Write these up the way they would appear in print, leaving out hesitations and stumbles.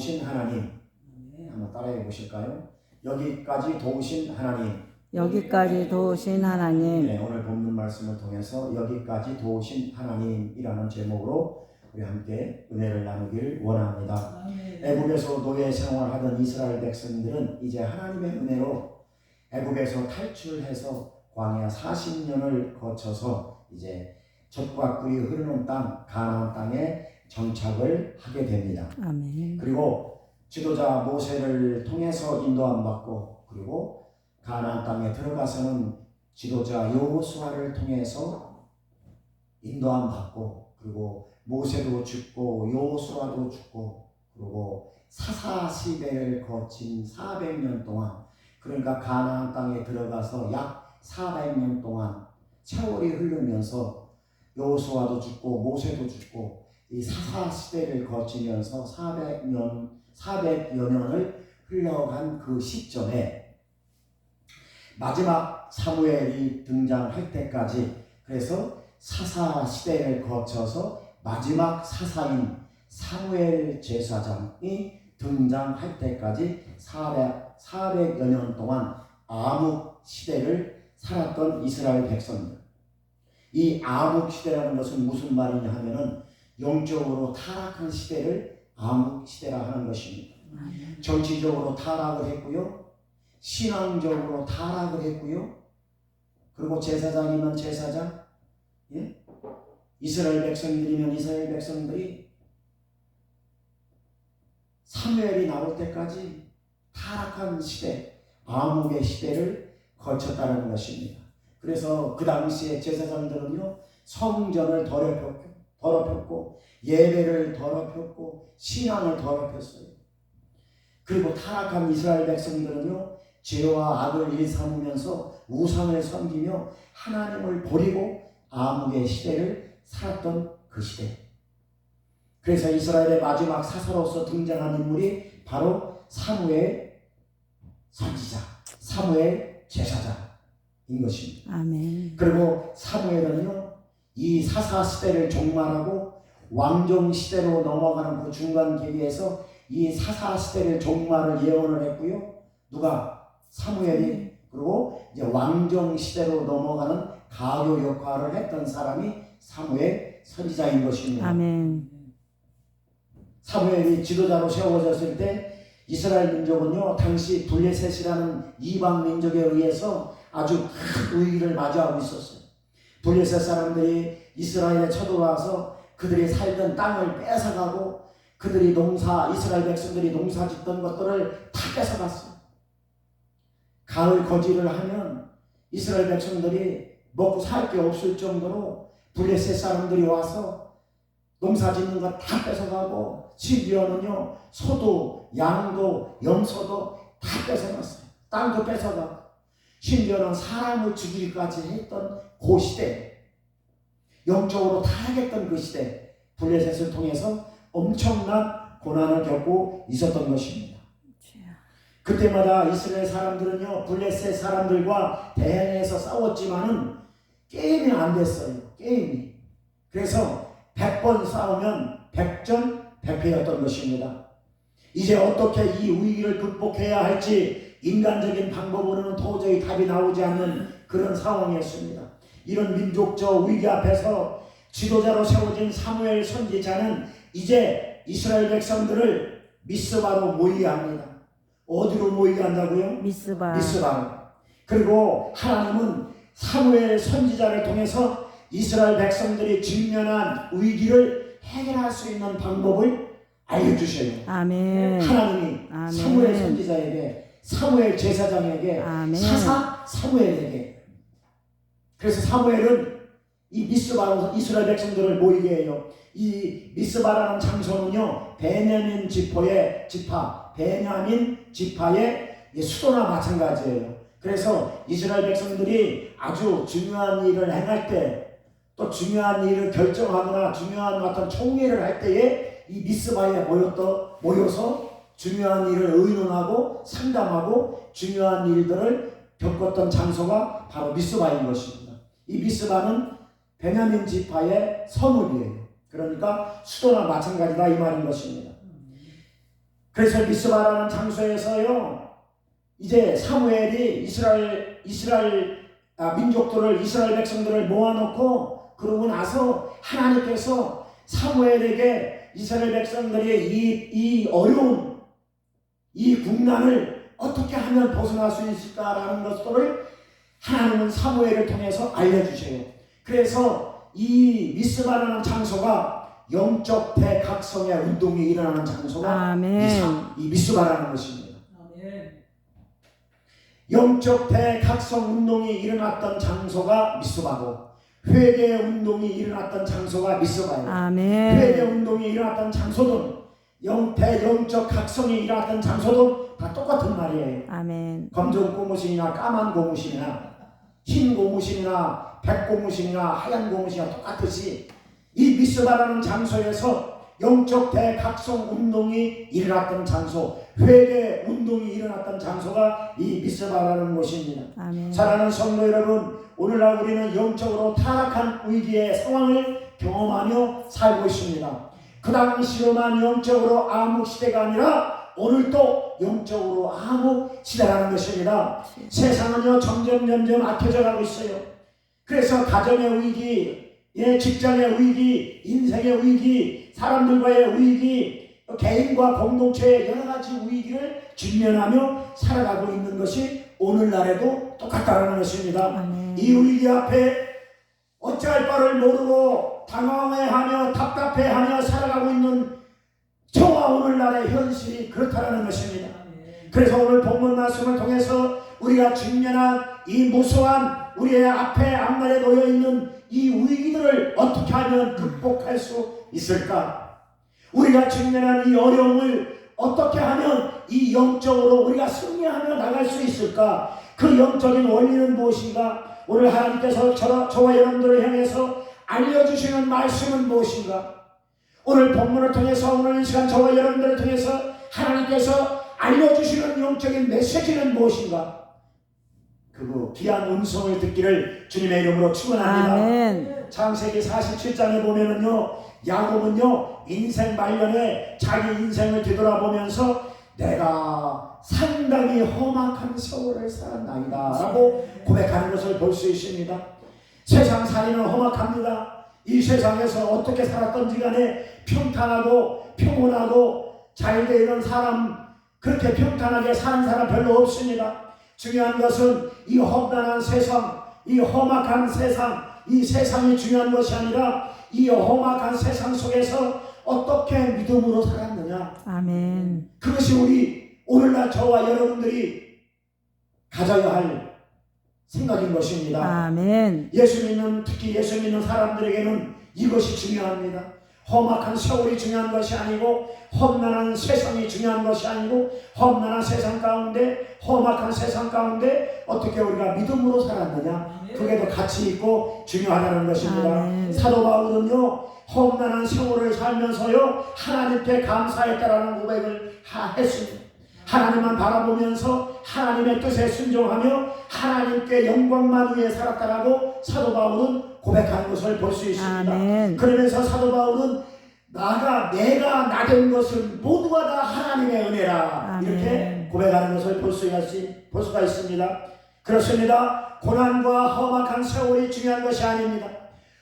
도우신 하나님. 한번 따라해 보실까요? 여기까지 도우신 하나님. 여기까지 도우신 하나님. 네, 오늘 본문 말씀을 통해서 여기까지 도우신 하나님이라는 제목으로 우리 함께 은혜를 나누길 원합니다. 애굽에서 노예 생활하던 이스라엘 백성들은 이제 하나님의 은혜로 애굽에서 탈출해서 광야 40년을 거쳐서 이제 젖과 꿀이 흐르는 땅 가나안 땅에 정착을 하게 됩니다. 아멘. 그리고 지도자 모세를 통해서 인도함 받고, 그리고 가나안 땅에 들어가서는 지도자 여호수아를 통해서 인도함 받고, 그리고 모세도 죽고 여호수아도 죽고, 그리고 사사시대를 거친 400년 동안, 그러니까 가나안 땅에 들어가서 약 400년 동안 세월이 흐르면서 여호수아도 죽고 모세도 죽고 이 사사시대를 거치면서 400여 년을 흘러간 그 시점에 마지막 사무엘이 등장할 때까지, 그래서 사사시대를 거쳐서 마지막 사사인 사무엘 제사장이 등장할 때까지 400여 년 동안 암흑 시대를 살았던 이스라엘 백성들. 이 암흑 시대라는 것은 무슨 말이냐 하면은 영적으로 타락한 시대를 암흑 시대라 하는 것입니다. 정치적으로 타락을 했고요, 신앙적으로 타락을 했고요, 그리고 제사장이면 제사장, 이스라엘 백성들이면 이스라엘 백성들이 사무엘이 나올 때까지 타락한 시대, 암흑의 시대를 거쳤다는 것입니다. 그래서 그 당시에 제사장들은요, 성전을 더럽혔고 예배를 더럽혔고 신앙을 더럽혔어요. 그리고 타락한 이스라엘 백성들은요, 죄와 악을 일삼으면서 우상을 섬기며 하나님을 버리고 암흑의 시대를 살았던 그 시대. 그래서 이스라엘의 마지막 사사로서 등장한 인물이 바로 사무엘 선지자, 사무엘 제사장인 것입니다. 아멘. 그리고 사무엘은요, 이 사사 시대를 종말하고 왕정 시대로 넘어가는 그 중간 계기에서 이 사사 시대를 종말을 예언을 했고요. 누가? 사무엘이. 그리고 이제 왕정 시대로 넘어가는 가교 역할을 했던 사람이 사무엘 선지자인 것입니다. 아멘. 사무엘이 지도자로 세워졌을 때 이스라엘 민족은요, 당시 블레셋이라는 이방 민족에 의해서 아주 큰 위기를 마주하고 있었어요. 블레셋 사람들이 이스라엘에 쳐들어와서 그들이 살던 땅을 뺏어가고, 그들이 이스라엘 백성들이 농사 짓던 것들을 다 뺏어갔어요. 가을 거지를 하면 이스라엘 백성들이 먹고 살 게 없을 정도로 블레셋 사람들이 와서 농사 짓는 거 다 뺏어가고, 심지어는요, 소도 양도 염소도 다 뺏어갔어요. 땅도 뺏어가고, 심지어는 사람을 죽이기까지 했던 그 시대, 영적으로 타락했던 그 시대, 블레셋을 통해서 엄청난 고난을 겪고 있었던 것입니다. 그때마다 이스라엘 사람들은요, 블레셋 사람들과 대항해서 싸웠지만은 게임이 안 됐어요. 게임이. 그래서 100번 싸우면 100전100패였던 것입니다. 이제 어떻게 이 위기를 극복해야 할지 인간적인 방법으로는 도저히 답이 나오지 않는 그런 상황이었습니다. 이런 민족적 위기 앞에서 지도자로 세워진 사무엘 선지자는 이제 이스라엘 백성들을 미스바로 모이게 합니다. 어디로 모이게 한다고요? 미스바로. 그리고 하나님은 사무엘 선지자를 통해서 이스라엘 백성들이 직면한 위기를 해결할 수 있는 방법을 알려주셔요. 아멘. 하나님이 아멘. 사무엘 선지자에게, 사무엘 제사장에게, 아멘. 사사 사무엘에게. 그래서 사무엘은 이 미스바로 이스라엘 백성들을 모이게 해요. 이 미스바라는 장소는요, 베냐민 지파의 수도나 마찬가지예요. 그래서 이스라엘 백성들이 아주 중요한 일을 행할 때, 또 중요한 일을 결정하거나 중요한 어떤 총회를 할 때에 이 미스바에 모여서 중요한 일을 의논하고 상담하고 중요한 일들을 겪었던 장소가 바로 미스바인 것입니다. 이 미스바는 베냐민 지파의 성읍이에요. 그러니까 수도나 마찬가지다 이 말인 것입니다. 그래서 미스바라는 장소에서요, 이제 사무엘이 이스라엘 백성들을 모아놓고, 그러고 나서 하나님께서 사무엘에게 이스라엘 백성들이 이 어려운 이 국난을 어떻게 하면 벗어날 수 있을까라는 것들을 하나님은 사무엘을 통해서 알려주세요. 그래서 이 미스바라는 장소가 영적 대각성의 운동이 일어나는 장소가 이 미스바라는 것입니다. 영적 대각성 운동이 일어났던 장소가 미스바고, 회개 운동이 일어났던 장소가 미스바예요. 회개 운동이 일어났던 장소든 영적 각성이 일어났던 장소도 다 똑같은 말이에요. 검정 고무신이나 까만 고무신이나 흰 고무신이나 백 고무신이나 하얀 고무신이나 똑같듯이 이 미스바라는 장소에서 영적 대각성 운동이 일어났던 장소, 회개 운동이 일어났던 장소가 이 미스바라는 곳입니다. 사랑하는 성도 여러분, 오늘날 우리는 영적으로 타락한 위기의 상황을 경험하며 살고 있습니다. 그 당시로만 영적으로 암흑 시대가 아니라 오늘도 영적으로 암흑 시대라는 것입니다. 세상은요 점점 악해져 가고 있어요. 그래서 가정의 위기, 직장의 위기, 인생의 위기, 사람들과의 위기, 개인과 공동체의 여러 가지 위기를 직면하며 살아가고 있는 것이 오늘날에도 똑같다는 것입니다. 이 위기 앞에 어찌할 바를 모르고 당황해하며 답답해하며 살아가고 있는 저와 오늘날의 현실이 그렇다는 것입니다. 그래서 오늘 본문 말씀을 통해서 우리가 직면한 이 무수한 우리의 앞날에 놓여있는 이 위기들을 어떻게 하면 극복할 수 있을까? 우리가 직면한 이 어려움을 어떻게 하면 이 영적으로 우리가 승리하며 나갈 수 있을까? 그 영적인 원리는 무엇인가? 오늘 하나님께서 저와 여러분들을 향해서 알려주시는 말씀은 무엇인가? 오늘 본문을 통해서 오늘 이 시간 저와 여러분들을 통해서 하나님께서 알려주시는 영적인 메시지는 무엇인가? 그 귀한 음성을 듣기를 주님의 이름으로 축원합니다. 창세기 47장에 보면은요, 야곱은요 인생 말년에 자기 인생을 뒤돌아보면서 내가 상당히 험악한 세월을 살았나이다 라고 고백하는 것을 볼 수 있습니다. 세상 살이는 험악합니다. 이 세상에서 어떻게 살았던지 간에 평탄하고 평온하고 잘 되는 사람, 그렇게 평탄하게 사는 사람 별로 없습니다. 중요한 것은 이 험난한 세상, 이 험악한 세상, 이 세상이 중요한 것이 아니라 이 험악한 세상 속에서 어떻게 믿음으로 살았느냐. 그것이 우리 오늘날 저와 여러분들이 가져야 할 생각인 것입니다. 특히 예수 믿는 사람들에게는 이것이 중요합니다. 험악한 세월이 중요한 것이 아니고, 험난한 세상이 중요한 것이 아니고, 험난한 세상 가운데, 험악한 세상 가운데 어떻게 우리가 믿음으로 살았느냐, 그게 더 가치 있고 중요하다는 것입니다. 사도 바울은요 험난한 세월을 살면서요 하나님께 감사했다라는 고백을 했습니다. 하나님만 바라보면서 하나님의 뜻에 순종하며 하나님께 영광만 위해 살았다라고 사도 바울은 고백하는 것을 볼 수 있습니다. 그러면서 사도 바울은 내가 나된 것은 모두가 다 하나님의 은혜라 이렇게 고백하는 것을 볼 수가 있습니다. 그렇습니다. 고난과 험악한 세월이 중요한 것이 아닙니다.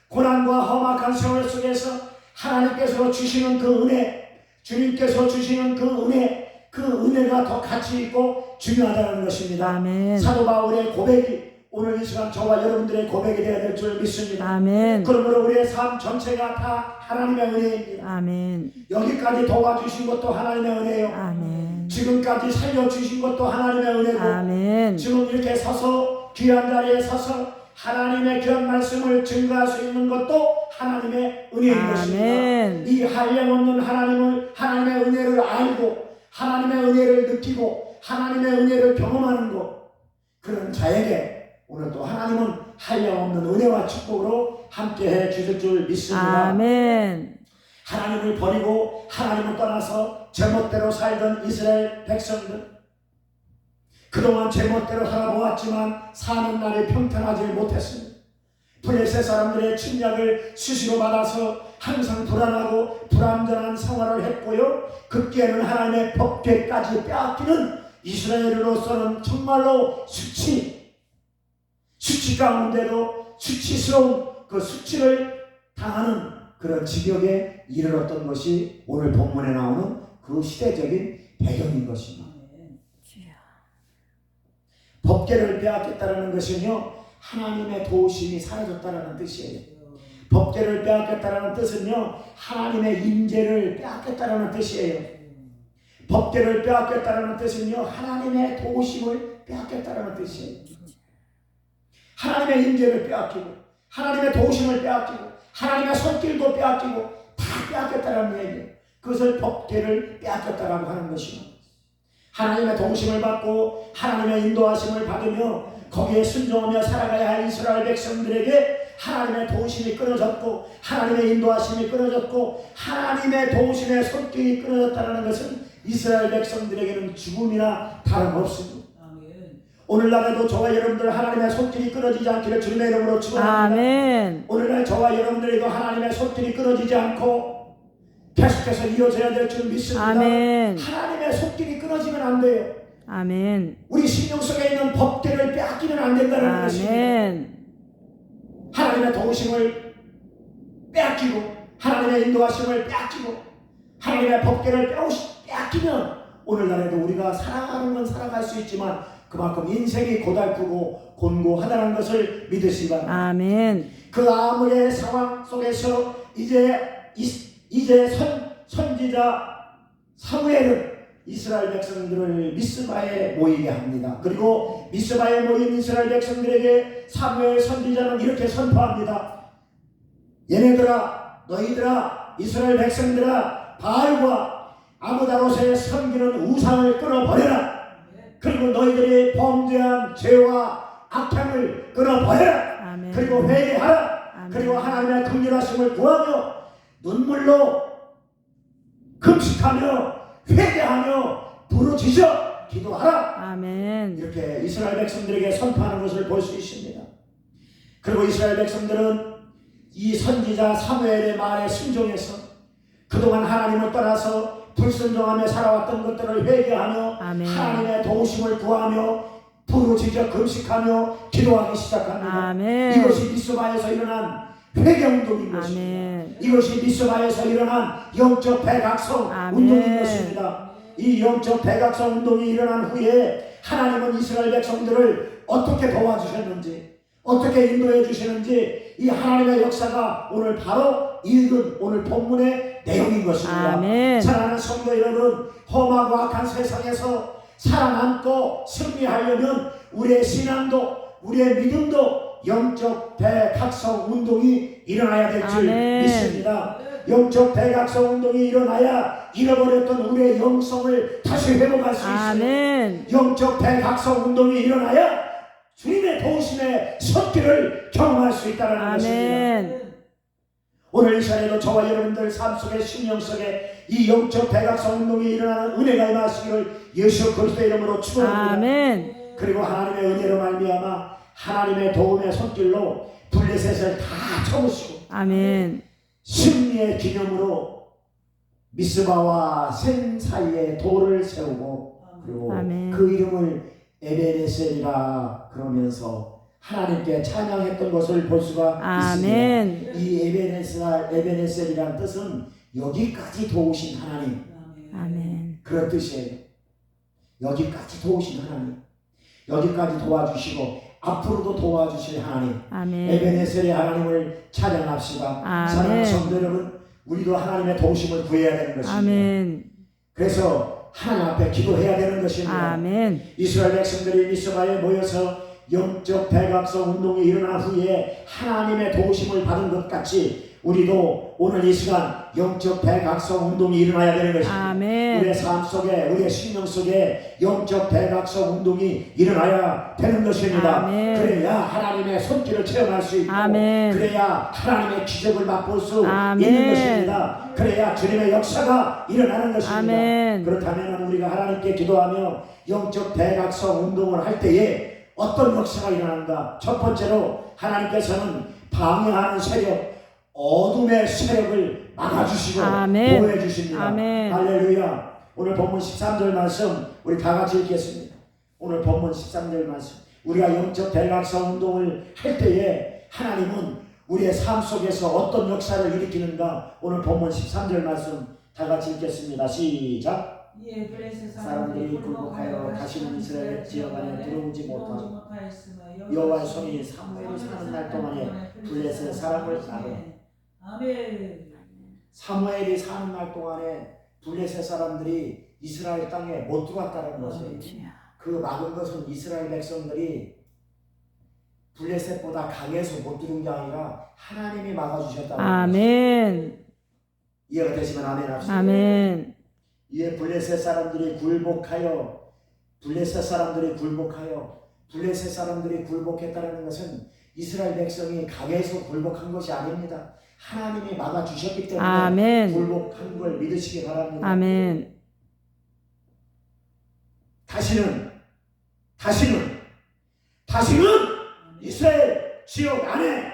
고난과 험악한 세월 속에서 하나님께서 주시는 그 은혜, 주님께서 주시는 그 은혜가 더 가치 있고 중요하다는 것입니다. 사도 바울의 고백이 오늘 이 시간 저와 여러분들의 고백이 되어야 될 줄 믿습니다. 그러므로 우리의 삶 전체가 다 하나님의 은혜입니다. 여기까지 도와주신 것도 하나님의 은혜요. 지금까지 살려주신 것도 하나님의 은혜고, 지금 이렇게 서서 귀한 자리에 서서 하나님의 귀한 말씀을 증거할 수 있는 것도 하나님의 은혜인 것입니다. 이 한량없는 하나님의 은혜를 알고 하나님의 은혜를 느끼고 하나님의 은혜를 경험하는 것, 그런 자에게 오늘 또 하나님은 한량없는 은혜와 축복으로 함께해 주실 줄 믿습니다. 하나님을 버리고 하나님을 떠나서 제멋대로 살던 이스라엘 백성들, 그동안 제멋대로 살아보았지만 사는 날이 평탄하지 못했습니다. 블레셋 사람들의 침략을 수시로 받아서 항상 불안하고 불안전한 생활을 했고요. 급기에는 하나님의 법궤까지 빼앗기는 이스라엘으로서는 정말로 수치 가운데도 수치스러운 그 수치를 당하는 그런 지경에 이르렀던 것이 오늘 본문에 나오는 그 시대적인 배경인 것입니다. 법궤를 빼앗겼다는 것은요, 하나님의 도우심이 사라졌다는 뜻이에요. 법궤를 빼앗겼다는 뜻은요, 하나님의 임재를 빼앗겼다는 뜻이에요. 법궤를 빼앗겼다는 뜻은요, 하나님의 도우심을 빼앗겼다는 뜻이에요. 하나님의 임재를 빼앗기고, 하나님의 도우심을 빼앗기고, 하나님의 손길도 빼앗기고, 다 빼앗겼다는 얘기예요. 그것을 법궤를 빼앗겼다라고 하는 것입니다. 하나님의 도우심을 받고 하나님의 인도하심을 받으며 거기에 순종하며 살아가야 할 이스라엘 백성들에게 하나님의 도우심이 끊어졌고, 하나님의 인도하심이 끊어졌고, 하나님의 도우심의 손길이 끊어졌다는 것은 이스라엘 백성들에게는 죽음이나 다름없습니다. 오늘날에도 저와 여러분들 하나님의 손길이 끊어지지 않기를 주님의 이름으로 축원합니다. 오늘날 저와 여러분들에도 하나님의 손길이 끊어지지 않고 계속해서 이어져야 될 줄 믿습니다. 하나님의 손길이 끊어지면 안 돼요. 우리 심령 속에 있는 법궤를 빼앗기면 안 된다는 것입니다. 하나님의 도우심을 빼앗기고, 하나님의 인도하심을 빼앗기고, 하나님의 법궤를 빼앗기면 오늘날에도 우리가 살아가는 건 살아갈 수 있지만 그만큼 인생이 고달프고 곤고하다는 것을 믿으시기 바랍니다. 그 아무의 상황 속에서 이제 선지자 사무엘은 이스라엘 백성들을 미스바에 모이게 합니다. 그리고 미스바에 모인 이스라엘 백성들에게 사무엘 선지자는 이렇게 선포합니다. 얘네들아, 너희들아, 이스라엘 백성들아, 바알과 아무다롯에 섬기는 우상을 끊어버려라. 그리고 너희들이 범죄한 죄와 악행을 끊어버려라. 그리고 회개하라. 그리고 하나님의 긍휼하심을 구하며 눈물로 금식하며 회개하며 부르짖어 기도하라. 이렇게 이스라엘 백성들에게 선포하는 것을 볼 수 있습니다. 그리고 이스라엘 백성들은 이 선지자 사무엘의 말에 순종해서 그동안 하나님을 떠나서 불순종하며 살아왔던 것들을 회개하며 하나님의 도우심을 구하며 부르짖어 금식하며 기도하기 시작합니다. 이것이 미스바에서 일어난 회개운동인 것입니다. 이것이 미스바에서 일어난 영적 대각성 운동인 것입니다. 이 영적 대각성 운동이 일어난 후에 하나님은 이스라엘 백성들을 어떻게 도와주셨는지, 어떻게 인도해 주시는지, 이 하나님의 역사가 오늘 바로 읽은 오늘 본문의 내용인 것입니다. 사랑하는 성도 여러분, 험하고 악한 세상에서 살아남고 승리하려면 우리의 신앙도, 우리의 믿음도 영적 대각성 운동이 일어나야 될 줄 믿습니다. 영적 대각성 운동이 일어나야 잃어버렸던 우리의 영성을 다시 회복할 수 있어요. 영적 대각성 운동이 일어나야 주님의 도우심의 손길을 경험할 수 있다는 것입니다. 오늘 이 시간에도 저와 여러분들 삶 속에, 심령 속에 이 영적 대각성 운동이 일어나는 은혜가 임하시기를 예수 그리스도의 이름으로 축원합니다. 그리고 하나님의 은혜로 말미암아 하나님의 도움의 손길로 블레셋을 다 쳐부시고 승리의 기념으로 미스바와 센 사이에 돌을 세우고, 그리고 그 이름을 에베네셀이라 그러면서 하나님께 찬양했던 것을 볼 수가 있습니다. 이 에베네셀이라는 뜻은 여기까지 도우신 하나님, 그런 뜻이에요. 여기까지 도우신 하나님, 여기까지 도와주시고 앞으로도 도와주실 하나님, 에베네셀의 하나님을 찬양합시다. 사랑하는 성도 여러분, 우리도 하나님의 도우심을 구해야 되는 것입니다. 그래서 하나님 앞에 기도해야 되는 것입니다. 이스라엘 백성들이 미스바에 모여서 영적 대각성 운동이 일어난 후에 하나님의 도우심을 받은 것 같이 우리도 오늘 이 시간 영적 대각성 운동이 일어나야 되는 것입니다. 우리의 삶 속에, 우리의 심령 속에 영적 대각성 운동이 일어나야 되는 것입니다. 그래야 하나님의 손길을 체험할 수 있고, 그래야 하나님의 기적을 맛볼 수 있는 것입니다. 그래야 주님의 역사가 일어나는 것입니다. 그렇다면 우리가 하나님께 기도하며 영적 대각성 운동을 할 때에 어떤 역사가 일어나는가? 첫 번째로 하나님께서는 방해하는 세력, 어둠의 세력을 막아주시고 아멘. 보호해 주십니다. 아멘. 할렐루야. 오늘 본문 13절 말씀 우리 다 같이 읽겠습니다. 오늘 본문 13절 말씀, 우리가 영적 대각성 운동을 할 때에 하나님은 우리의 삶 속에서 어떤 역사를 일으키는가, 오늘 본문 13절 말씀 다 같이 읽겠습니다. 시작. 이에 블레셋 사람들이 굴복하여 다시는 이스라엘 지역 안에 들어오지 못하고 여호와의 손이 사무엘이 사는 날 동안에 블레셋 사람을 나누어. 아멘. 사무엘이 사는 날 동안에 블레셋 사람들이 이스라엘 땅에 못 들어왔다는 것이에요. 그 막은 것은 이스라엘 백성들이 블레셋보다 강해서 못 들어온 게 아니라 하나님이 막아주셨다는 아멘. 이해가 되시면 아멘 합시다. 아멘. 이에 블레셋 사람들이 굴복하여 블레셋 사람들이 굴복했다는 것은 이스라엘 백성이 강해서 굴복한 것이 아닙니다. 하나님이 막아주셨기 때문에 아멘. 굴복한 걸 믿으시기 바랍니다. 아멘. 다시는 이스라엘 지역 안에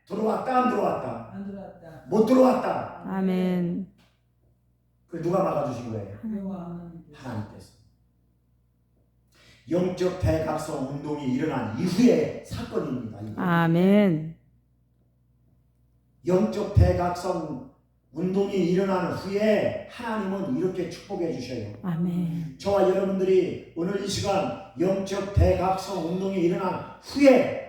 들어왔다 안 들어왔다? 안 들어왔다. 못 들어왔다. 아멘. 그 누가 막아주신 거예요? 여호와 하나님께서. 영적 대각성 운동이 일어난 이후의 사건입니다. 이게. 아멘. 영적 대각성 운동이 일어난 후에 하나님은 이렇게 축복해 주셔요. 아멘. 저와 여러분들이 오늘 이 시간 영적 대각성 운동이 일어난 후에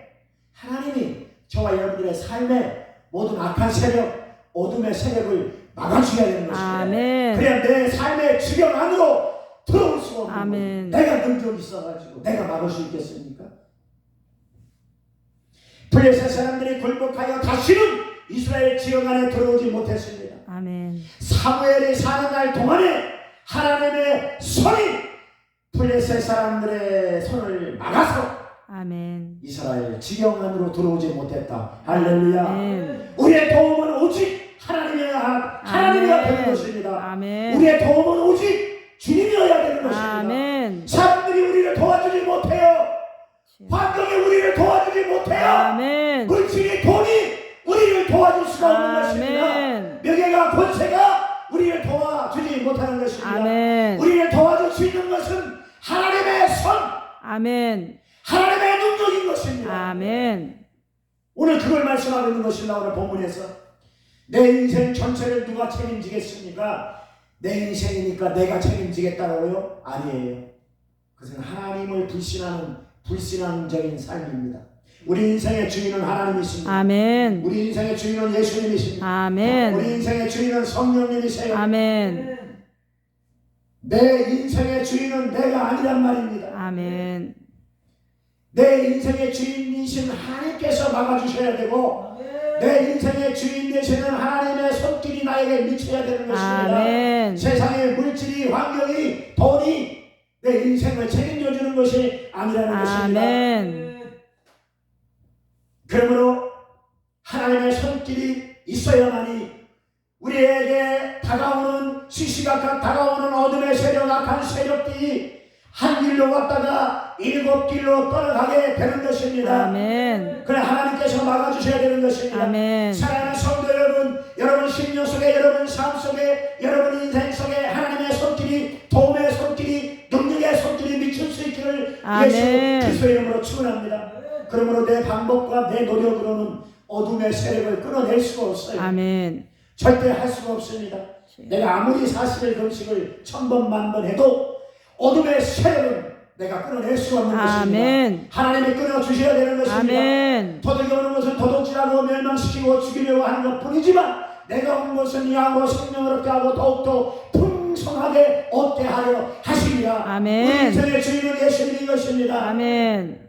하나님이 저와 여러분들의 삶에 모든 악한 세력, 어둠의 세력을 막아주셔야 되는 것입니다. 아멘. 그래야 내 삶의 주변 안으로 들어올 수가 없는 아멘. 거예요. 내가 능력이 있어가지고 내가 막을 수 있겠습니까? 블레셋 사람들이 굴복하여 다시는 이스라엘 지역 안에 들어오지 못했습니다. 아멘. 사무엘이 사는 날 동안에 하나님의 손이 블레셋 사람들의 손을 막아서 아멘. 이스라엘 지경 안으로 들어오지 못했다. 할렐루야. 아멘. 우리의 도움은 오직 하나님이어야 되는 것입니다. 아멘. 우리의 도움은 오직 주님이어야 되는 것입니다. 아멘. 사람들이 우리를 도와주지 못해요. 환경이 우리를 도와주지 못해요. 아멘. 물질이 돈이 우리를 도와줄 수가 없는 것입니다. 아멘. 명예가 권세가 우리를 도와주지 못하는 것입니다. 아멘. 우리를 도와줄 수 있는 것은 하나님의 손, 아멘. 하나님의 능력인 것입니다. 아멘. 오늘 그걸 말씀하고 있는 것입니다. 오늘 본문에서 내 인생 전체를 누가 책임지겠습니까? 내 인생이니까 내가 책임지겠다고요? 아니에요. 그것은 하나님을 불신앙적인 삶입니다. 우리 인생의 주인은 하나님이십니다. 아멘. 우리 인생의 주인은 예수님이십니다. 아멘. 우리 인생의 주인은 성령님이세요. 아멘. 내 인생의 주인은 내가 아니란 말입니다. 아멘. 내 인생의 주인이신 하나님께서 막아주셔야 되고 내 인생의 주인 되시는 하나님의 손길이 나에게 미쳐야 되는 것입니다. 아멘. 세상의 물질이, 환경이, 돈이 내 인생을 책임져 주는 것이 아니라는 것입니다. 아멘. 그러므로 하나님의 손길이 있어야만이 우리에게 시시각각 다가오는 어둠의 세력, 악한 세력들이 한 길로 왔다가 7길로 떠나가게 되는 것입니다. 아멘. 그래 하나님께서 막아주셔야 되는 것입니다. 아멘. 사랑하는 성도 여러분, 여러분 심령 속에, 여러분 삶 속에, 여러분 인생 속에 하나님의 손길이, 도움의 손길이, 능력의 손길이 미칠 수 있기를 아멘. 예수 그리스도의 이름으로 축원합니다. 그러므로 내 방법과 내 노력으로는 어둠의 세력을 끊어낼 수가 없어요. 아멘. 절대 할 수가 없습니다. 내가 아무리 40일 금식을 1000번 만번 해도 어둠의 세력은 내가 끊어낼 수가 없는 아멘. 것입니다. 하나님이 끊어주셔야 되는 것입니다. 아멘. 도둑이 오는 것은 도둑질하고 멸망시키고 죽이려고 하는 것 뿐이지만 내가 온 것은 양으로 생명을 얻게 하고 더욱더 풍성하게 얻게 하려 하십니다. 아멘. 우리 인생의 주인은 예수님인 것입니다. 아멘.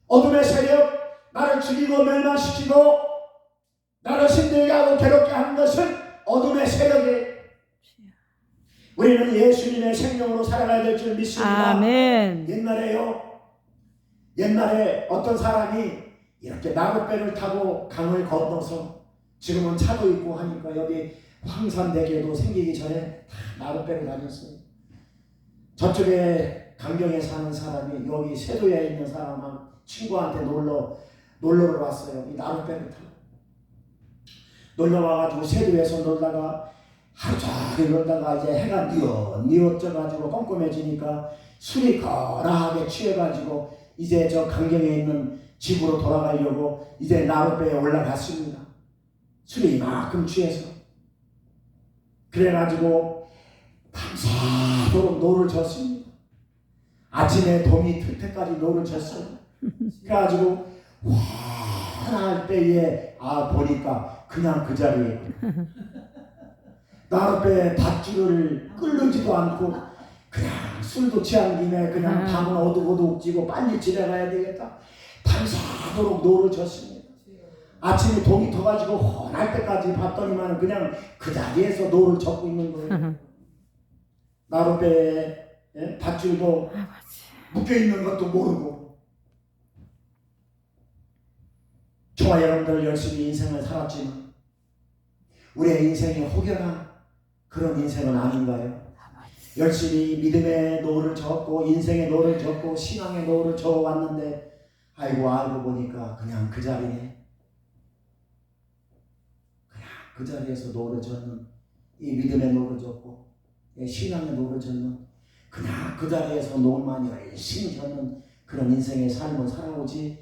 어둠의 세력, 나를 죽이고 멸망시키고 나를 힘들게 하고 괴롭게 하는 것은 어둠의 세력이에요. 우리는 예수님의 생명으로 살아가야 될 줄 믿습니다. 아멘. 옛날에 어떤 사람이 이렇게 나룻배를 타고 강을 건너서 지금은 차도 있고 하니까 여기 황산대교도 생기기 전에 다 나룻배를 다녔어요. 저쪽에 강경에 사는 사람이 여기 세도에 있는 사람한 친구한테 놀러 놀러를 왔어요. 이 나룻배를 타고 놀러 와가지고 세도에서 놀다가 하루 종일 놀다가 이제 해가 뉘어져가지고 껌껌해지니까 술이 거라하게 취해가지고 이제 저 강경에 있는 집으로 돌아가려고 이제 나룻배에 올라갔습니다. 술이 이만큼 취해서. 그래가지고 밤새도록 노를 졌습니다. 아침에 동이 틀 때까지 노를 졌어요. 그래가지고 환할 때에 보니까 그냥 그 자리에 나룻배 밧줄을 끌르지도 않고 그냥 술도 취한 김에 그냥 밤은 어둑어둑지고 빨리 지나가야 되겠다. 밤새도록 노를 졌습니다. 아침에 동이 터가지고 환할 때까지 봤더니만 그냥 그 자리에서 노를 젓고 있는 거예요. 나룻배에 밧줄도 묶여있는 것도 모르고. 저와 여러분들 열심히 인생을 살았지만 우리의 인생이 혹여나 그런 인생은 아닌가요? 열심히 믿음의 노를 젓고 인생의 노를 젓고 신앙의 노를 저어왔는데 알고 보니까 그냥 그 자리에 그냥 그 자리에서 노를 젓는 이 믿음의 노를 젓고 신앙의 노를 젓는 그냥 그 자리에서 노만 열심히 젓는 그런 인생의 삶을 살아오지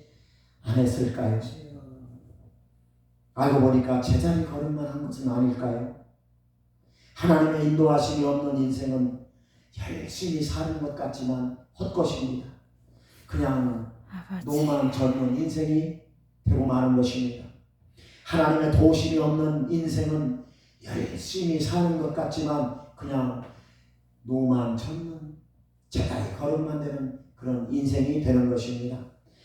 않았을까요? 알고 보니까 제자리 걸음만 한 것은 아닐까요? 하나님의 인도하심이 없는 인생은 열심히 사는 것 같지만 헛것입니다. 그냥 노만 젓는 인생이 되고 마는 것입니다. 하나님의 도심이 없는 인생은 열심히 사는 것 같지만 그냥 노만 젓는 제자리 걸음만 되는 그런 인생이 되는 것입니다.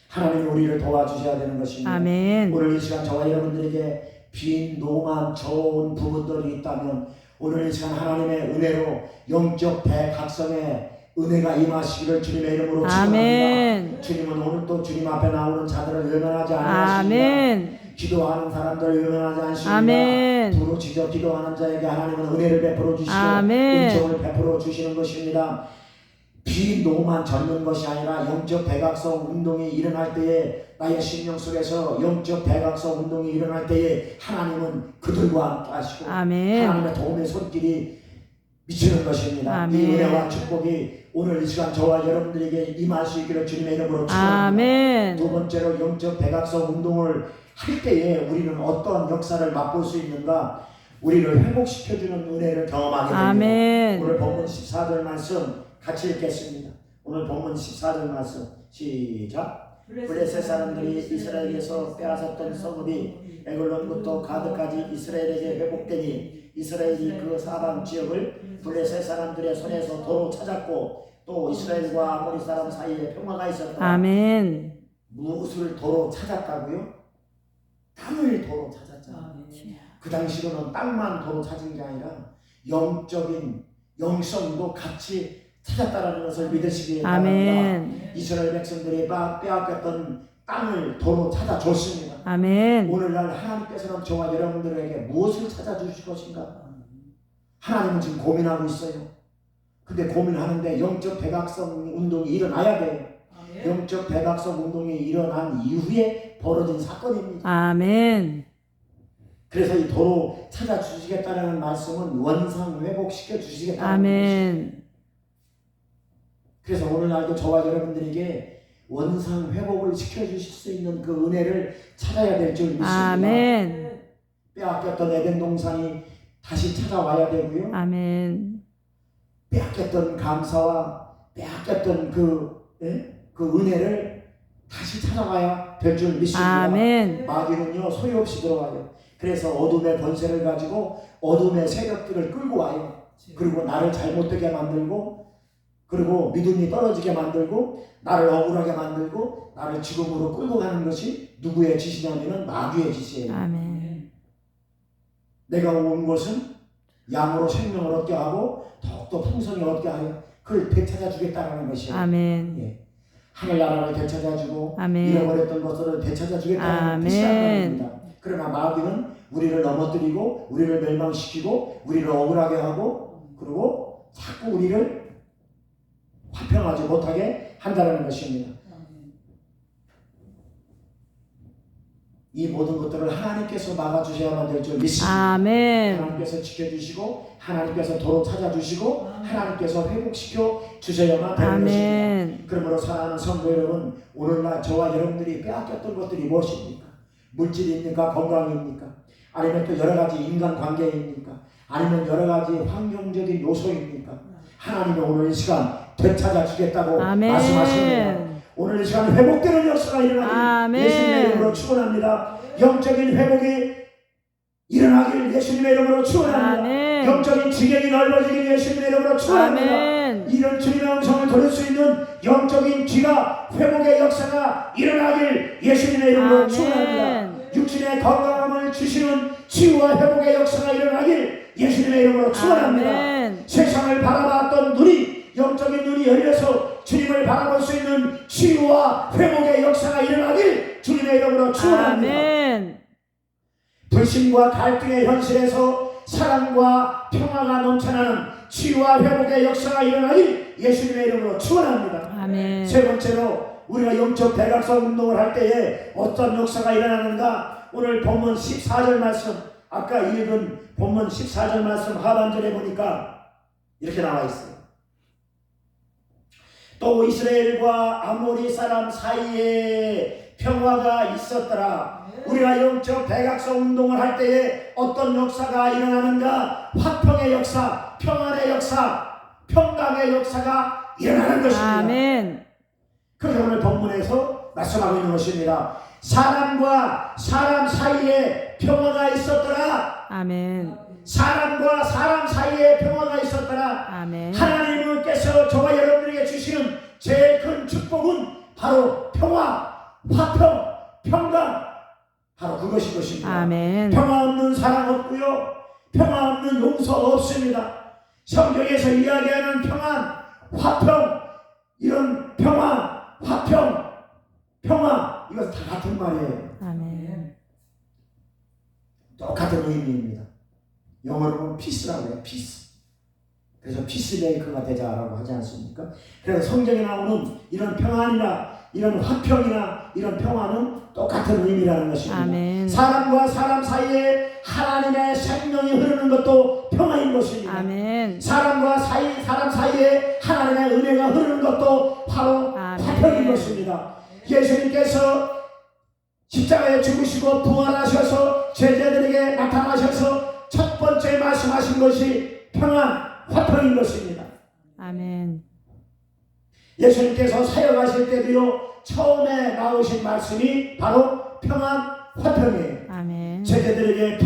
하나님이 우리를 도와주셔야 되는 것입니다. 아멘. 오늘 이 시간 저와 여러분들에게 빈 노만 저온 부분들이 있다면 오늘 이 시간 하나님의 은혜로 영적 대각성의 은혜가 임하시기를 주님의 이름으로 축원합니다. 아멘. 주님은 오늘 또 주님 앞에 나오는 자들을 외면하지 않으십니다. 아멘. 기도하는 사람들을 외면하지 않습니다. 아멘. 부르짖어 기도하는 자에게 하나님은 은혜를 베풀어 주시고 아멘. 은총을 베풀어 주시는 것입니다. 비노만 젓는 것이 아니라 영적 대각성 운동이 일어날 때에 나의 심령 속에서 영적 대각성 운동이 일어날 때에 하나님은 그들과 함께 하시고 아멘. 하나님의 도움의 손길이 미치는 것입니다. 아멘. 이 은혜와 축복이 오늘 이 시간 저와 여러분들에게 임할 수 있기를 주님의 이름으로 축원합니다. 아멘. 두 번째로 영적 대각성 운동을 할 때에 우리는 어떤 역사를 맛볼 수 있는가? 우리를 회복시켜주는 은혜를 경험하게 됩니다. 아멘. 오늘 본문 14절 말씀 같이 읽겠습니다. 오늘 본문 14절 말씀 시작. 블레셋 사람들이 이스라엘에서 빼앗았던 성읍이 에글론부터 가드까지 이스라엘에게 회복되니 이스라엘이 그 사방 지역을 블레셋 사람들의 손에서 도로 찾았고 또 이스라엘과 아모리 사람 사이에 평화가 있었다. 아멘. 무엇을 도로 찾았다고요? 땅을 도로 찾았잖아요. 그 당시로는 땅만 도로 찾은 게 아니라 영적인 영성도 같이 찾았다라는 것을 믿으시기 바랍니다. 아멘. 이스라엘 백성들이 빼앗겼던 땅을 도로 찾아줬습니다. 아멘. 오늘날 하나님께서는 저와 여러분들에게 무엇을 찾아주실 것인가? 하나님은 지금 고민하고 있어요. 근데 고민하는데 영적 대각성 운동이 일어나야 돼요. 영적 대각성 운동이 일어난 이후에 벌어진 사건입니다. 아멘. 그래서 이 도로 찾아주시겠다는 말씀은 원상 회복시켜 주시겠다는 것입니다. 아멘. 그래서 오늘날도 저와 여러분들에게 원상 회복을 시켜주실 수 있는 그 은혜를 찾아야 될 줄 믿습니다. 아멘. 빼앗겼던 에덴 동산이 다시 찾아와야 되고요. 아멘. 빼앗겼던 감사와 빼앗겼던 그 은혜를 다시 찾아와야 될 줄 믿습니다. 아멘. 마귀는요 소용없이 들어와요. 그래서 어둠의 권세를 가지고 어둠의 세력들을 끌고 와요. 그리고 나를 잘못되게 만들고 그리고 믿음이 떨어지게 만들고 나를 억울하게 만들고 나를 죽음으로 끌고 가는 것이 누구의 짓이냐면 마귀의 짓이에요. 아멘. 내가 온 것은 양으로 생명을 얻게 하고 더욱더 풍성히 얻게 하여 그걸 되찾아 주겠다는 것이에요. 아멘. 예. 하늘나라를 되찾아 주고 아멘. 잃어버렸던 것들을 되찾아 주겠다는 뜻이 아닙니다. 그러나 마귀는 우리를 넘어뜨리고 우리를 멸망시키고 우리를 억울하게 하고 그리고 자꾸 우리를 화평하지 못하게 한다는 것입니다. 이 모든 것들을 하나님께서 막아주셔야만 될 줄 믿습니다. 아멘. 하나님께서 지켜주시고 하나님께서 도로 찾아주시고 아멘. 하나님께서 회복시켜 주셔야만 되는 것입니다. 아멘. 그러므로 사랑하는 성도 여러분, 오늘날 저와 여러분들이 빼앗겼던 것들이 무엇입니까? 물질입니까? 건강입니까? 아니면 또 여러 가지 인간관계입니까? 아니면 여러 가지 환경적인 요소입니까? 하나님이 오늘 이 시간 되찾아 주겠다고 아멘. 말씀하십니다. 오늘 이 시간 회복되는 역사가 일어나길 아멘. 예수님의 이름으로 축원합니다. 영적인 회복이 일어나길 예수님의 이름으로 축원합니다. 아멘. 영적인 지경이 넓어지길 예수님의 이름으로 축원합니다. 아멘. 이런 주님의 음성을 들을 수 있는 영적인 귀가 회복의 역사가 일어나길 예수님의 이름으로 아멘. 축원합니다. 육신의 건강함을 주시는 치유와 회복의 역사가 일어나길 예수님의 이름으로 축원합니다. 아멘. 세상을 바라봤던 눈이 영적인 눈이 열려서 주님을 바라볼 수 있는 치유와 회복의 역사가 일어나길 주님의 이름으로 축원합니다. 아멘. 불신과 갈등의 현실에서 사랑과 평화가 넘쳐나는 치유와 회복의 역사가 일어나길 예수님의 이름으로 축원합니다. 아멘. 세 번째로 우리가 영적 대각성 운동을 할 때에 어떤 역사가 일어나는가? 오늘 본문 14절 말씀, 아까 읽은 본문 14절 말씀 하반절에 보니까 이렇게 나와 있어요. 또 이스라엘과 아모리 사람 사이에 평화가 있었더라. 우리가 영적 대각성 운동을 할 때에 어떤 역사가 일어나는가? 화평의 역사, 평안의 역사, 평강의 역사가 일어나는 것입니다. 아멘. 그래서 오늘 본문에서 말씀하고 있는 것입니다. 사람과 사람 사이에 평화가 있었더라. 아멘. 사람과 사람 사이에 평화가 있었더라. 아멘. 하나님께서 저와 여러분에게 주시는 제일 큰 축복은 바로 평화, 화평, 평강, 바로 그것이 것입니다. 아멘. 평화 없는 사랑 없고요, 평화 없는 용서 없습니다. 성경에서 이야기하는 평안, 화평, 이런 평화, 화평, 평화, 이것은 다 같은 말이에요. 아멘. 똑같은 의미입니다. 영어로는 peace라고 해요. peace. 그래서 피스메이커가 되자라고 하지 않습니까? 그래서 성경에 나오는 이런 평안이나 이런 화평이나 이런 평화는 똑같은 의미라는 것입니다. 아멘. 사람과 사람 사이에 하나님의 생명이 흐르는 것도 평화인 것입니다. 아멘. 사람과 사람 사이에 하나님의 은혜가 흐르는 것도 바로 아멘. 화평인 것입니다. 예수님께서 십자가에 죽으시고 부활하셔서 제자들에게 나타나셔서 첫 번째 말씀하신 것이 평안, 화평인 것입니다. 아멘. 예수님께서 사역하실 때도요, 처음에 나오신 말씀이 바로 평안, 화평이에요. 아멘. 제자들에게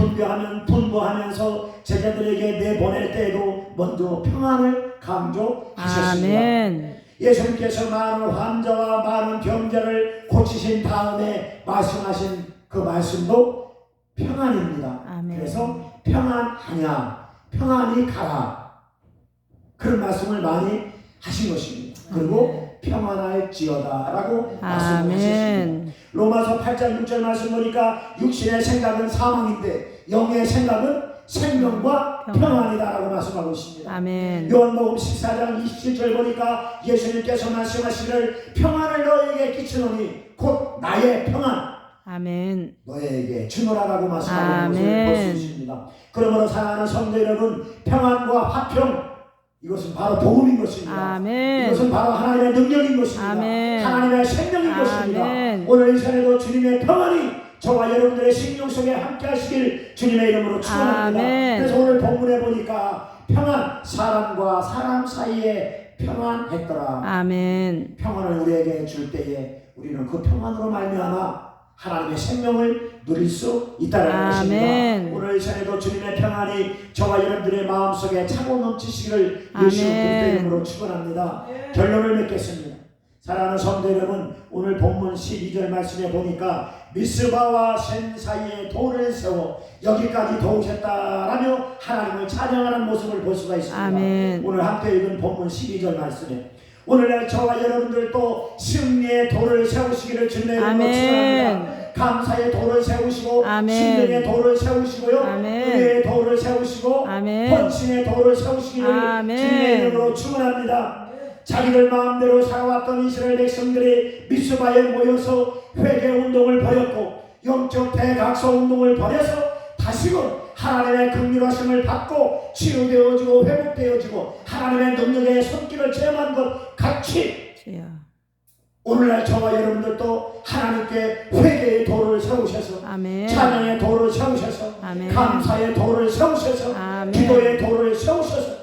분부하면서 제자들에게 내보낼 때에도 먼저 평안을 강조하셨습니다. 아멘. 예수님께서 많은 환자와 많은 병자를 고치신 다음에 말씀하신 그 말씀도 평안입니다. 아멘. 그래서 평안하냐, 평안히 가라, 그런 말씀을 많이 하신 것입니다. 그리고 평안할지어다라고 말씀하셨습니다. 아멘. 로마서 8장 6절 말씀 보니까 육신의 생각은 사망인데 영의 생각은 생명과 평안이다라고 말씀하고 있습니다. 아멘. 요한복음 14장 27절 보니까 예수님께서 말씀하시기를 평안을 너에게 끼치노니 곧 나의 평안 아멘. 너에게 주노라라고 말씀하고 있는 아멘. 것을 볼 수 있습니다. 그러므로 사랑하는 성도 여러분, 평안과 화평, 이것은 바로 복음인 것입니다. 아멘. 이것은 바로 하나님의 능력인 것입니다. 아멘. 하나님의 생명인 것입니다. 아멘. 오늘 이 시간에도 주님의 평안이 저와 여러분들의 심령 속에 함께 하시길 주님의 이름으로 축원합니다. 아멘. 그래서 오늘 본문에 보니까 평안, 사람과 사람 사이에 평안했더라. 아멘. 평안을 우리에게 줄 때에 우리는 그 평안으로 말미암아 하나님의 생명을 누릴 수 있다는 것입니다. 아멘. 오늘 이 시간에도 주님의 평안이 저와 여러분들의 마음속에 차고 넘치시기를 예수 아멘. 그리스도의 이름으로 축원합니다. 결론을 맺겠습니다. 사랑하는 성도 여러분, 오늘 본문 12절 말씀에 보니까 미스바와 셈 사이에 돌을 세워 여기까지 도우셨다라며 하나님을 찬양하는 모습을 볼 수가 있습니다. 아멘. 오늘 함께 읽은 본문 12절 말씀에 오늘날 저와 여러분들도 승리의 돌을 세우시기를 주님의 이름으로 아멘. 축원합니다. 감사의 돌을 세우시고 아멘. 신령의 돌을 세우시고요, 아멘. 은혜의 돌을 세우시고 아멘. 헌신의 돌을 세우시기를 아멘. 주님의 이름으로 축원합니다. 자기들 마음대로 살아왔던 이스라엘 백성들이 미스바에 모여서 회개 운동을 벌였고 영적 대각성 운동을 벌여서 다시금 하나님의 긍휼하심을 받고 치유되어지고 회복되어지고 하나님의 능력의 손길을 체험한 것 같이 주여. 오늘날 저와 여러분들도 하나님께 회개의 도를 세우셔서 아멘. 찬양의 도를 세우셔서 아멘. 감사의 도를 세우셔서 아멘. 기도의 도를 세우셔서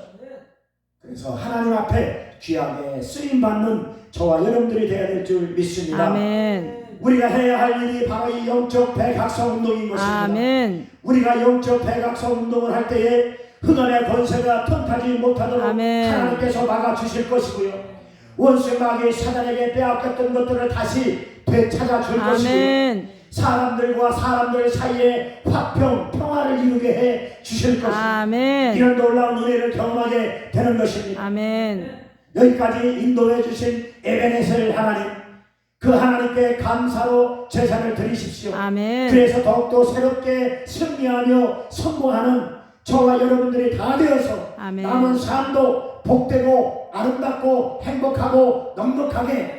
그래서 하나님 앞에 귀하게 쓰임받는 저와 여러분들이 되어야 될 줄 믿습니다. 아멘. 우리가 해야 할 일이 바로 이 영적 대각성 운동인 것입니다. 아멘. 우리가 영적 대각성 운동을 할 때에 흑암의 권세가 틈타지 못하도록 아멘. 하나님께서 막아주실 것이고요. 원수 마귀 사단에게 빼앗겼던 것들을 다시 되찾아 줄 것이고요. 아멘. 사람들과 사람들 사이에 화평, 평화를 이루게 해 주실 것입니다. 아멘. 이런 놀라운 은혜를 경험하게 되는 것입니다. 아멘. 여기까지 인도해 주신 에베네셀 하나님, 그 하나님께 감사로 제사를 드리십시오. 아멘. 그래서 더욱더 새롭게 승리하며 성공하는 저와 여러분들이 다 되어서 아멘. 남은 삶도 복되고 아름답고 행복하고 넉넉하게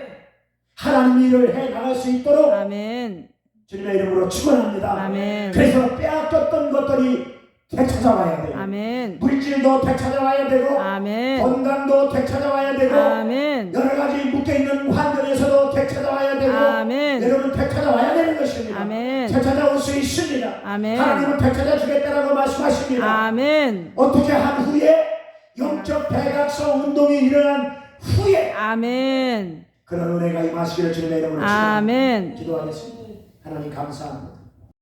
하나님 일을 해 나갈 수 있도록 아멘. 주님의 이름으로 축원합니다. 아멘. 그래서 빼앗겼던 것들이 되찾아와야 돼요. 아멘. 물질도 되찾아와야 되고 아멘. 건강도 되찾아와야 되고 아멘. 여러 가지 묶여있는 환경에서도 되찾아와야 되고 아멘. 여러분 되찾아와야 되는 것입니다. 아멘. 되찾아올 수 있습니다. 아멘. 하나님은 되찾아 주겠다라고 말씀하십니다. 아멘. 어떻게 한 후에 영적 대각성 운동이 일어난 후에 아멘. 그런 은혜가 임하시기를 주님의 이름으로 아멘. 기도하겠습니다. 하나님 감사합니다.